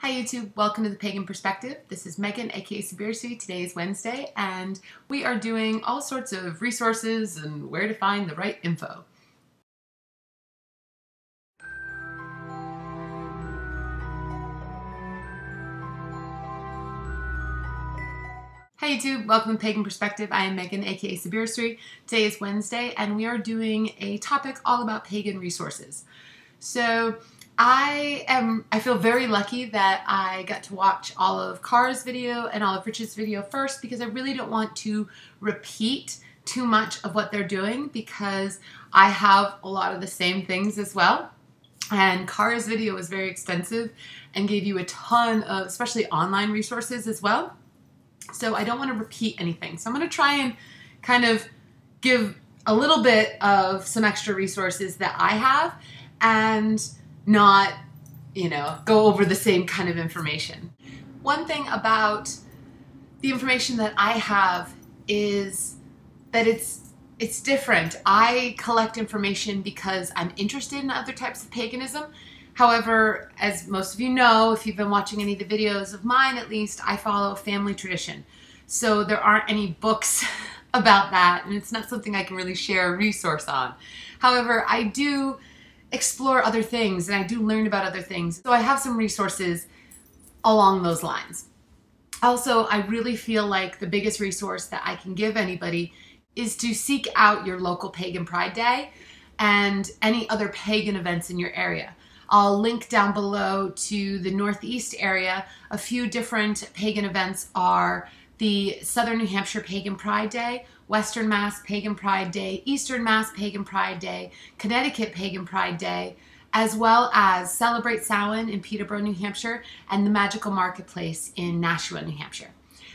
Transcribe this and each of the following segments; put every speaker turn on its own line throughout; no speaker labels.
Hi YouTube, welcome to the Pagan Perspective. This is Megan, aka Sabirsi. Today is Wednesday, and we are doing all sorts of resources and where to find the right info. Hi YouTube, welcome to Pagan Perspective. I am Megan, aka Sabirsi. Today is Wednesday, and we are doing a topic all about pagan resources. So I feel very lucky that I got to watch all of Kara's video and all of Rich's video first, because I really don't want to repeat too much of what they're doing, because I have a lot of the same things as well. And Kara's video was very extensive and gave you a ton of, especially online resources as well. So I don't want to repeat anything. So I'm going to try and kind of give a little bit of some extra resources that I have and not, go over the same kind of information. One thing about the information that I have is that it's different. I collect information because I'm interested in other types of paganism. However, as most of you know, if you've been watching any of the videos of mine at least, I follow a family tradition. So there aren't any books about that, and it's not something I can really share a resource on. However, I do explore other things, and I do learn about other things. So I have some resources along those lines. Also, I really feel like the biggest resource that I can give anybody is to seek out your local Pagan Pride Day and any other pagan events in your area. I'll link down below to the Northeast area. A few different pagan events are the Southern New Hampshire Pagan Pride Day, Western Mass Pagan Pride Day, Eastern Mass Pagan Pride Day, Connecticut Pagan Pride Day, as well as Celebrate Samhain in Peterborough, New Hampshire, and the Magical Marketplace in Nashua, New Hampshire.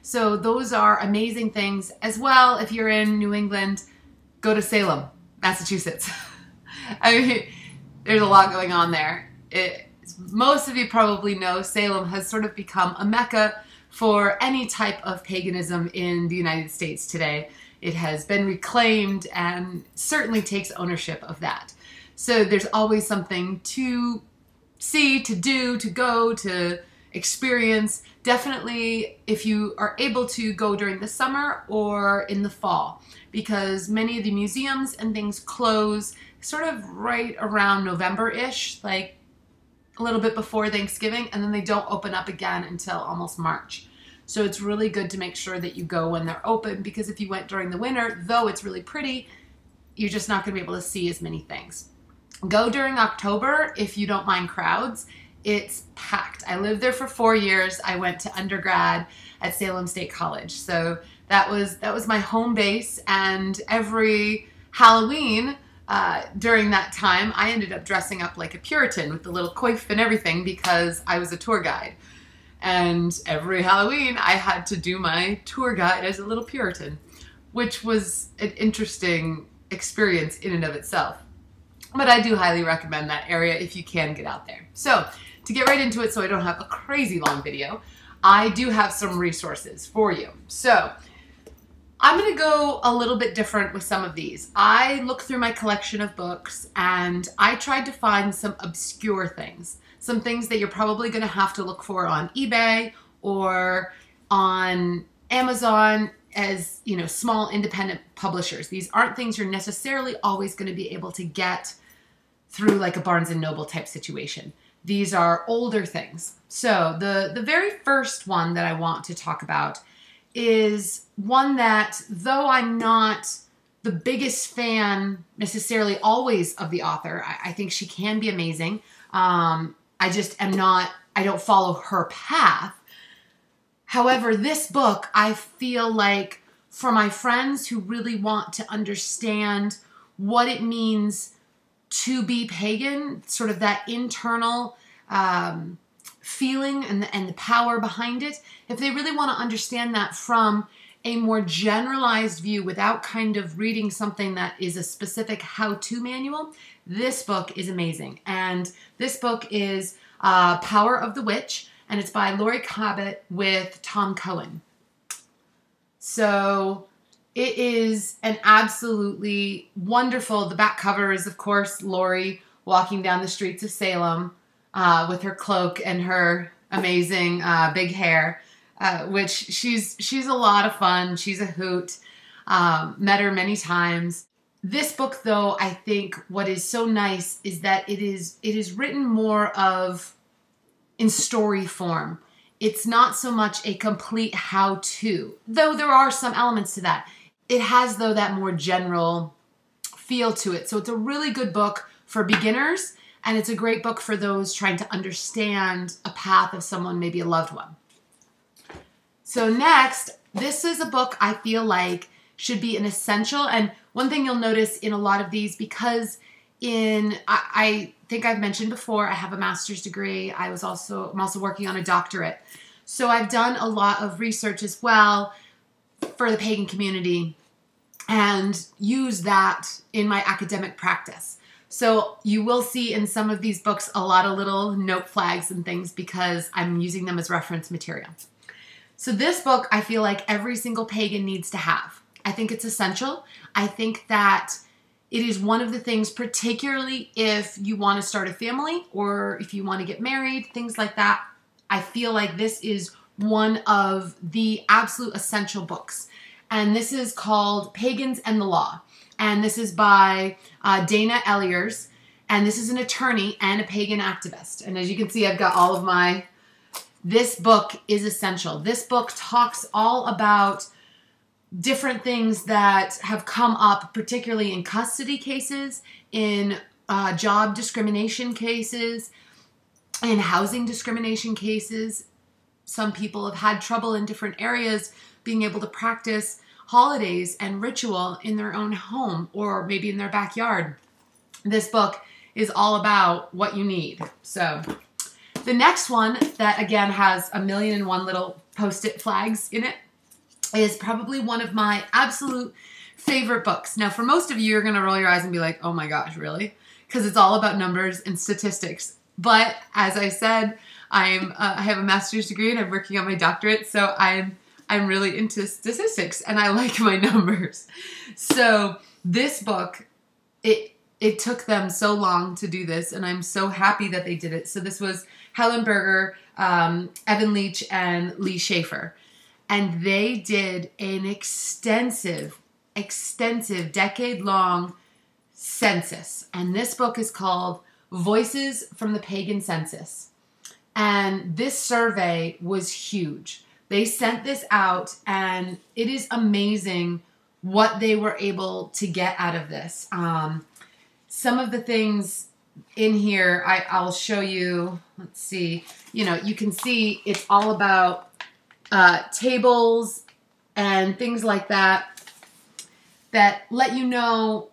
So those are amazing things. As well, if you're in New England, go to Salem, Massachusetts. I mean, there's a lot going on there. Most of you probably know Salem has sort of become a mecca for any type of paganism in the United States today. It has been reclaimed and certainly takes ownership of that. So there's always something to see, to do, to go, to experience. Definitely if you are able to, go during the summer or in the fall, because many of the museums and things close sort of right around November-ish, like a little bit before Thanksgiving, and then they don't open up again until almost March. So it's really good to make sure that you go when they're open, because if you went during the winter, though it's really pretty, you're just not going to be able to see as many things. Go during October if you don't mind crowds. It's packed. I lived there for 4 years. I went to undergrad at Salem State College. So that was my home base, and every Halloween during that time, I ended up dressing up like a Puritan with the little coif and everything, because I was a tour guide. And every Halloween, I had to do my tour guide as a little Puritan, which was an interesting experience in and of itself. But I do highly recommend that area if you can get out there. So to get right into it, so I don't have a crazy long video, I do have some resources for you. So I'm going to go a little bit different with some of these. I looked through my collection of books and I tried to find some obscure things. Some things that you're probably going to have to look for on eBay or on Amazon as, small independent publishers. These aren't things you're necessarily always going to be able to get through like a Barnes & Noble type situation. These are older things. So the very first one that I want to talk about is one that, though I'm not the biggest fan necessarily always of the author, I think she can be amazing. I just am not, I don't follow her path. However, this book, I feel like for my friends who really want to understand what it means to be pagan, sort of that internal feeling and the power behind it, if they really want to understand that from a more generalized view without kind of reading something that is a specific how-to manual, this book is amazing. And this book is Power of the Witch, and it's by Laurie Cabot with Tom Cohen. So it is an absolutely wonderful, the back cover is of course Laurie walking down the streets of Salem with her cloak and her amazing big hair, which she's a lot of fun. She's a hoot. Met her many times. This book, though, I think what is so nice is that it is written more of in story form. It's not so much a complete how-to, though there are some elements to that. It has, though, that more general feel to it. So it's a really good book for beginners, and it's a great book for those trying to understand a path of someone, maybe a loved one. So next, this is a book I feel like should be an essential. And one thing you'll notice in a lot of these, because I think I've mentioned before, I have a master's degree. I'm also working on a doctorate. So I've done a lot of research as well for the pagan community and use that in my academic practice. So you will see in some of these books a lot of little note flags and things because I'm using them as reference material. So this book, I feel like every single pagan needs to have. I think it's essential. I think that it is one of the things, particularly if you want to start a family or if you want to get married, things like that. I feel like this is one of the absolute essential books. And this is called Pagans and the Law. And this is by Dana Eliers. And this is an attorney and a pagan activist. And as you can see, I've got all of my... This book is essential. This book talks all about different things that have come up, particularly in custody cases, in job discrimination cases, in housing discrimination cases. Some people have had trouble in different areas being able to practice holidays and ritual in their own home or maybe in their backyard. This book is all about what you need. So the next one that, again, has 1,000,001 little post-it flags in it is probably one of my absolute favorite books. Now, for most of you, you're going to roll your eyes and be like, oh my gosh, really? Because it's all about numbers and statistics. But as I said, I have a master's degree and I'm working on my doctorate, so I'm really into statistics and I like my numbers. So this book, it took them so long to do this, and I'm so happy that they did it. So this was Helen Berger, Evan Leach, and Lee Schaefer. And they did an extensive, decade-long census. And this book is called Voices from the Pagan Census. And this survey was huge. They sent this out, and it is amazing what they were able to get out of this. Some of the things in here, I'll show you. Let's see. You know, you can see it's all about tables and things like that that let you know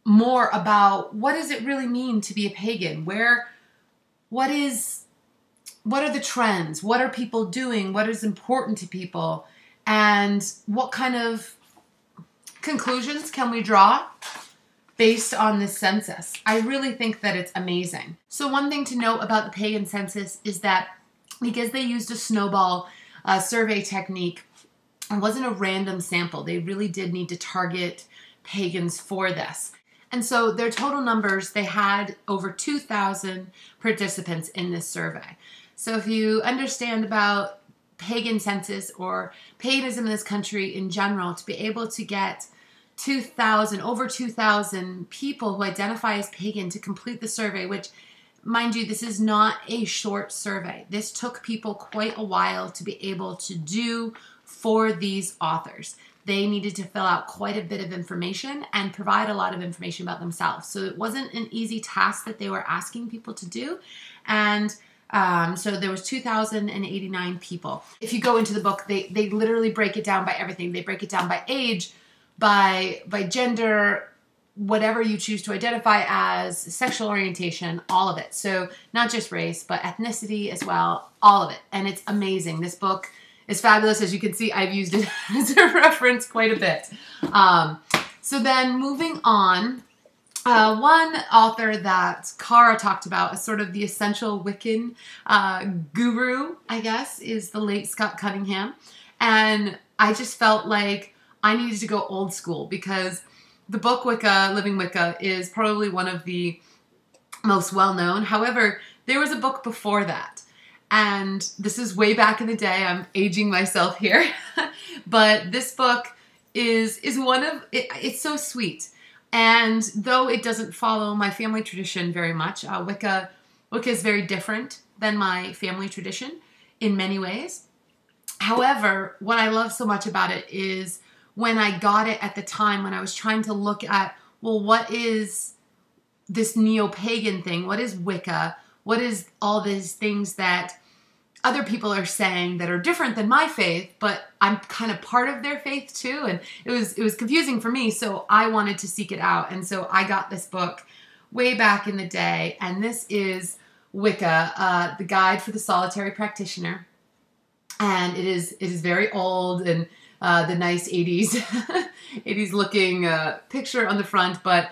more about what does it really mean to be a pagan? What are the trends? What are people doing? What is important to people? And what kind of conclusions can we draw based on this census? I really think that it's amazing. So one thing to note about the pagan census is that because they used a snowball survey technique, it wasn't a random sample. They really did need to target pagans for this. And so their total numbers, they had over 2,000 participants in this survey. So if you understand about pagan census or paganism in this country in general, to be able to get over 2,000 people who identify as pagan to complete the survey, which, mind you, this is not a short survey. This took people quite a while to be able to do for these authors. They needed to fill out quite a bit of information and provide a lot of information about themselves. So it wasn't an easy task that they were asking people to do. And so there was 2,089 people. If you go into the book, they literally break it down by everything. They break it down by age, by gender, whatever you choose to identify as, sexual orientation, all of it. So not just race, but ethnicity as well, all of it. And it's amazing. This book is fabulous. As you can see, I've used it as a reference quite a bit. So then moving on, one author that Cara talked about as sort of the essential Wiccan guru, I guess, is the late Scott Cunningham. And I just felt like I needed to go old school because the book Wicca, Living Wicca, is probably one of the most well-known. However, there was a book before that. And this is way back in the day. I'm aging myself here. But this book is one of, it's so sweet. And though it doesn't follow my family tradition very much, Wicca is very different than my family tradition in many ways. However, what I love so much about it is when I got it at the time when I was trying to look at, well, what is this neo-pagan thing? What is Wicca? What is all these things that other people are saying that are different than my faith, but I'm kind of part of their faith too? And it was confusing for me, so I wanted to seek it out. And so I got this book way back in the day, and this is Wicca, the Guide for the Solitary Practitioner. And it is very old and the nice 80s, 80s looking picture on the front, but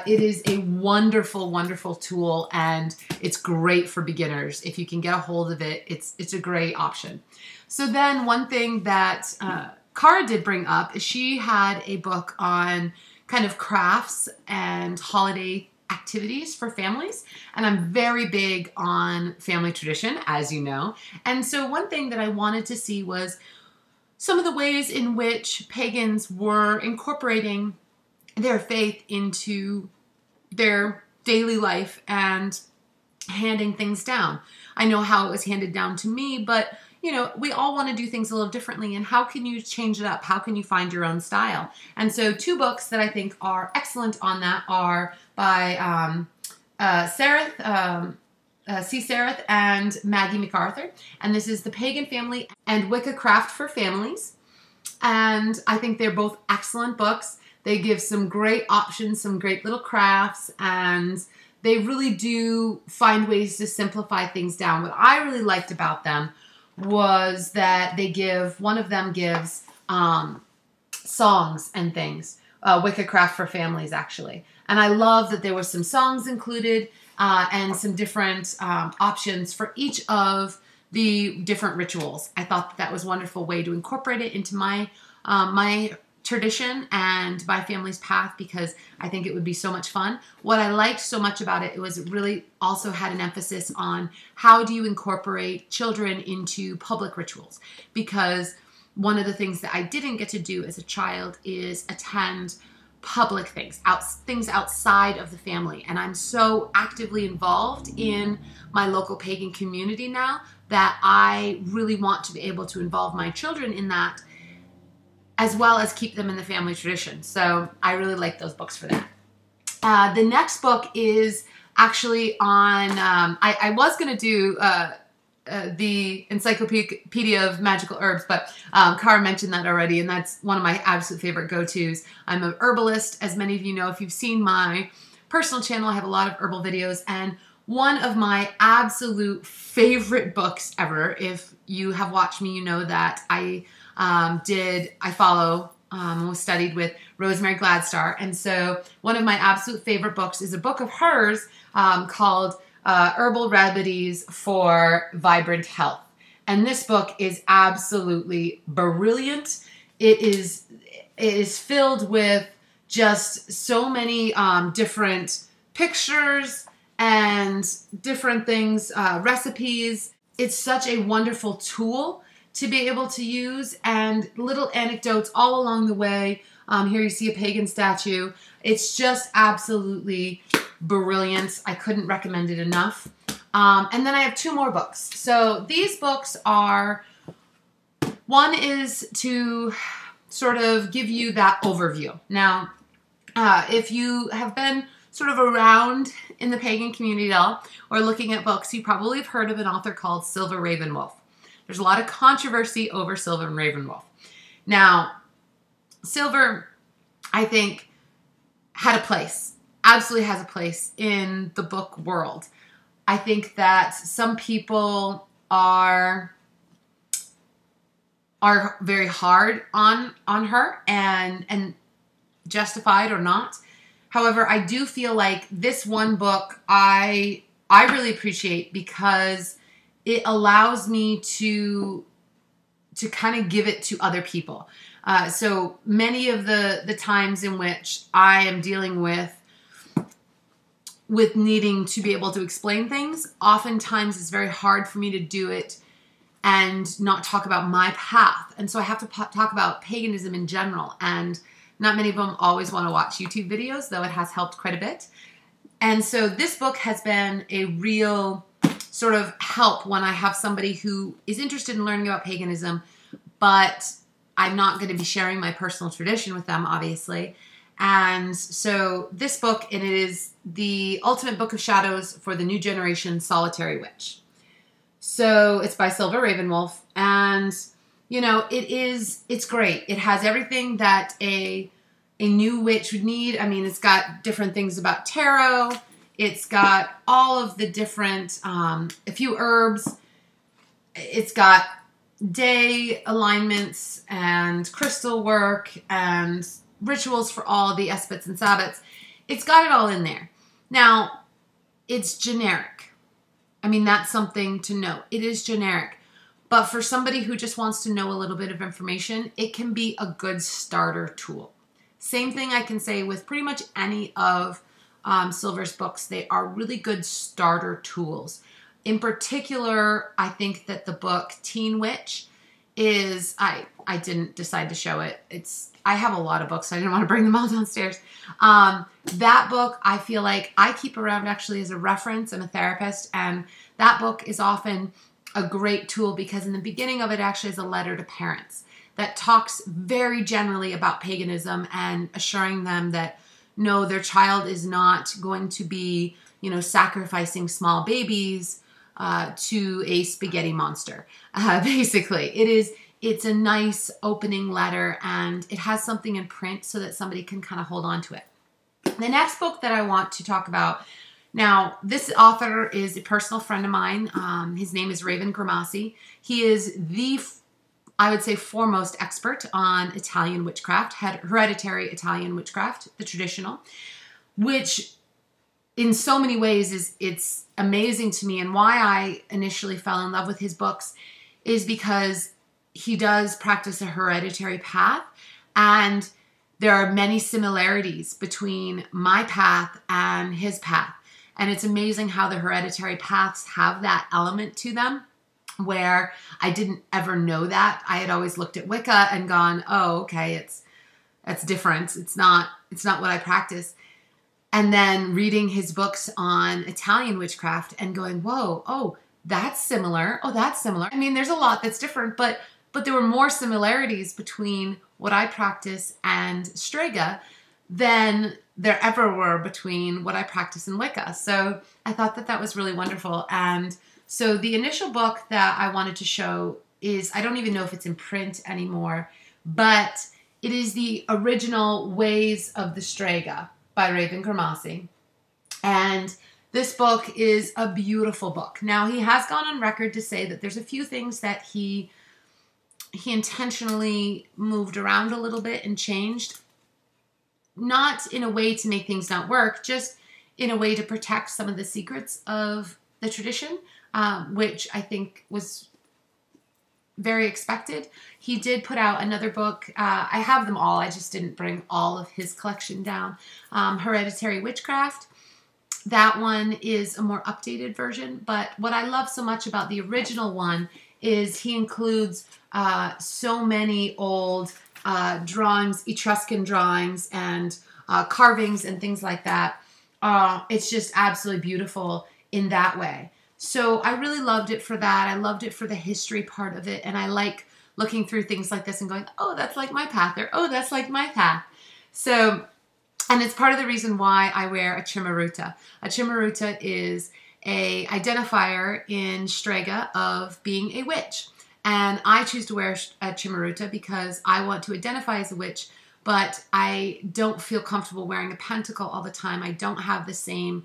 it is a wonderful, wonderful tool, and it's great for beginners. If you can get a hold of it, it's a great option. So then one thing that Cara did bring up is she had a book on kind of crafts and holiday activities for families, and I'm very big on family tradition, as you know. And so one thing that I wanted to see was some of the ways in which pagans were incorporating their faith into their daily life and handing things down. I know how it was handed down to me, but you know, we all want to do things a little differently, and how can you change it up? How can you find your own style? And so two books that I think are excellent on that are by Sareth, C. Sareth and Maggie MacArthur. And this is The Pagan Family and Wicca Craft for Families. And I think they're both excellent books. They give some great options, some great little crafts, and they really do find ways to simplify things down. What I really liked about them was that one of them gives songs and things, Wicca Craft for Families actually. And I love that there were some songs included and some different options for each of the different rituals. I thought that was a wonderful way to incorporate it into my my tradition and my family's path, because I think it would be so much fun. What I liked so much about it was it really also had an emphasis on how do you incorporate children into public rituals, because one of the things that I didn't get to do as a child is attend public things, things outside of the family. And I'm so actively involved in my local pagan community now that I really want to be able to involve my children in that, as well as keep them in the family tradition. So I really like those books for that. The next book is actually on, I was going to do the Encyclopedia of Magical Herbs, but Cara mentioned that already, and that's one of my absolute favorite go-tos. I'm an herbalist, as many of you know. If you've seen my personal channel, I have a lot of herbal videos, and one of my absolute favorite books ever, if you have watched me, you know that I was studied with Rosemary Gladstar. And so one of my absolute favorite books is a book of hers called Herbal Remedies for Vibrant Health. And this book is absolutely brilliant. It is filled with just so many different pictures and different things, recipes. It's such a wonderful tool to be able to use, and little anecdotes all along the way. Here you see a pagan statue. It's just absolutely brilliant. I couldn't recommend it enough. And then I have two more books. So these books are, one is to sort of give you that overview. Now, if you have been sort of around in the pagan community at all, or looking at books, you probably have heard of an author called Silver Ravenwolf. There's a lot of controversy over Silver and Ravenwolf. Now, Silver, I think, had a place, absolutely has a place in the book world. I think that some people are very hard on her, and justified or not. However, I do feel like this one book I really appreciate, because it allows me to kind of give it to other people. So many of the times in which I am dealing with with needing to be able to explain things, oftentimes it's very hard for me to do it and not talk about my path. And so I have to talk about paganism in general. And not many of them always want to watch YouTube videos, though it has helped quite a bit. And so this book has been a real sort of help when I have somebody who is interested in learning about paganism, but I'm not going to be sharing my personal tradition with them, obviously. And so this book, and it is the ultimate book of shadows for the new generation solitary witch. So it's by Silva Ravenwolf, and you know, it's great. It has everything that a new witch would need. I mean, it's got different things about tarot. It's got all of the different, a few herbs. It's got day alignments and crystal work and rituals for all the Esbats and Sabbats. It's got it all in there. Now, it's generic. I mean, that's something to note. It is generic. But for somebody who just wants to know a little bit of information, it can be a good starter tool. Same thing I can say with pretty much any of Silver's books. They are really good starter tools. In particular, I think that the book Teen Witch is, I didn't decide to show it. I have a lot of books, so I didn't want to bring them all downstairs. That book, I feel like I keep around actually as a reference. I'm a therapist, and that book is often a great tool because in the beginning of it actually is a letter to parents that talks very generally about paganism and assuring them that no, their child is not going to be, you know, sacrificing small babies to a spaghetti monster. Basically, it's a nice opening letter, and it has something in print so that somebody can kind of hold on to it. The next book that I want to talk about, now this author is a personal friend of mine. His name is Raven Grimassi. He is the, I would say, foremost expert on Italian witchcraft, hereditary Italian witchcraft, the traditional, which in so many ways it's amazing to me. And why I initially fell in love with his books is because he does practice a hereditary path, and there are many similarities between my path and his path. And it's amazing how the hereditary paths have that element to them where I didn't ever know that. I had always looked at Wicca and gone, oh, okay, that's different. It's not what I practice. And then reading his books on Italian witchcraft and going, whoa, oh, that's similar. Oh, that's similar. I mean, there's a lot that's different, but there were more similarities between what I practice and Strega than there ever were between what I practice and Wicca. So I thought that was really wonderful. And so the initial book that I wanted to show is, I don't even know if it's in print anymore, but it is the original Ways of the Strega by Raven Grimassi. And this book is a beautiful book. Now, he has gone on record to say that there's a few things that he intentionally moved around a little bit and changed. Not in a way to make things not work, just in a way to protect some of the secrets of the tradition, which I think was very expected. He did put out another book. I have them all. I just didn't bring all of his collection down. Hereditary Witchcraft. That one is a more updated version, but what I love so much about the original one is he includes so many old drawings, Etruscan drawings, and carvings and things like that. It's just absolutely beautiful in that way. So I really loved it for that. I loved it for the history part of it, and I like looking through things like this and going, oh, that's like my path, or oh, that's like my path. So, and it's part of the reason why I wear a chimaruta. A chimaruta is a identifier in Strega of being a witch. And I choose to wear a chimaruta because I want to identify as a witch, but I don't feel comfortable wearing a pentacle all the time. I don't have the same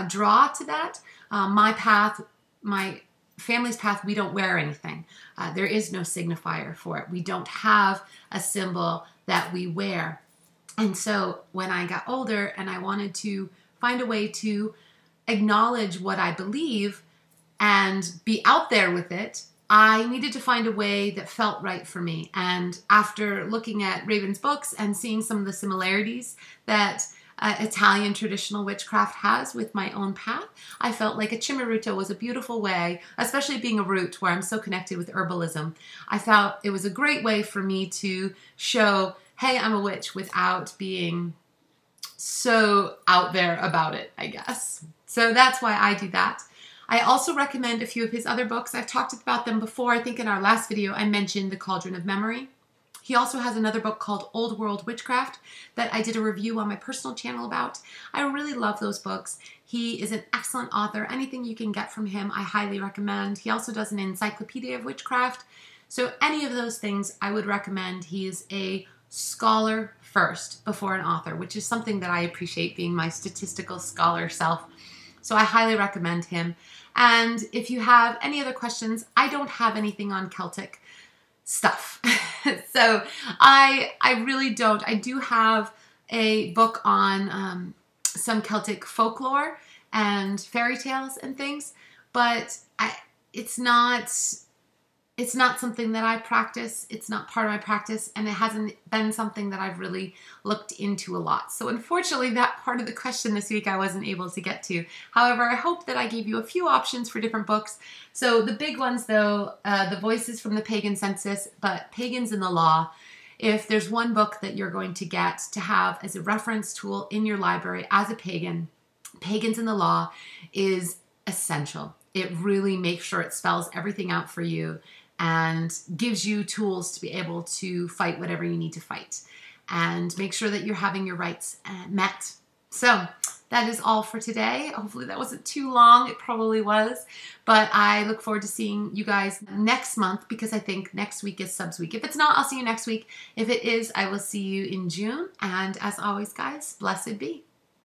draw to that. My path, my family's path, we don't wear anything. There is no signifier for it. We don't have a symbol that we wear. And so when I got older and I wanted to find a way to acknowledge what I believe and be out there with it, I needed to find a way that felt right for me. And after looking at Raven's books and seeing some of the similarities that Italian traditional witchcraft has with my own path. I felt like a chimaruto was a beautiful way, especially being a root where I'm so connected with herbalism. I thought it was a great way for me to show, hey, I'm a witch without being so out there about it, I guess. So that's why I do that. I also recommend a few of his other books. I've talked about them before. I think in our last video I mentioned The Cauldron of Memory. He also has another book called Old World Witchcraft that I did a review on my personal channel about. I really love those books. He is an excellent author. Anything you can get from him, I highly recommend. He also does an encyclopedia of witchcraft. So any of those things I would recommend. He is a scholar first before an author, which is something that I appreciate, being my statistical scholar self. So I highly recommend him. And if you have any other questions, I don't have anything on Celtic stuff. So I really don't. I do have a book on some Celtic folklore and fairy tales and things, but it's not something that I practice. It's not part of my practice, and it hasn't been something that I've really looked into a lot. So unfortunately, that part of the question this week I wasn't able to get to. However, I hope that I gave you a few options for different books. So the big ones though, The Voices from the Pagan Census, but Pagans in the Law. If there's one book that you're going to get to have as a reference tool in your library as a pagan, Pagans in the Law is essential. It really makes sure it spells everything out for you and gives you tools to be able to fight whatever you need to fight and make sure that you're having your rights met. So that is all for today. Hopefully that wasn't too long. It probably was, but I look forward to seeing you guys next month because I think next week is subs week. If it's not, I'll see you next week. If it is, I will see you in June. And as always, guys, blessed be.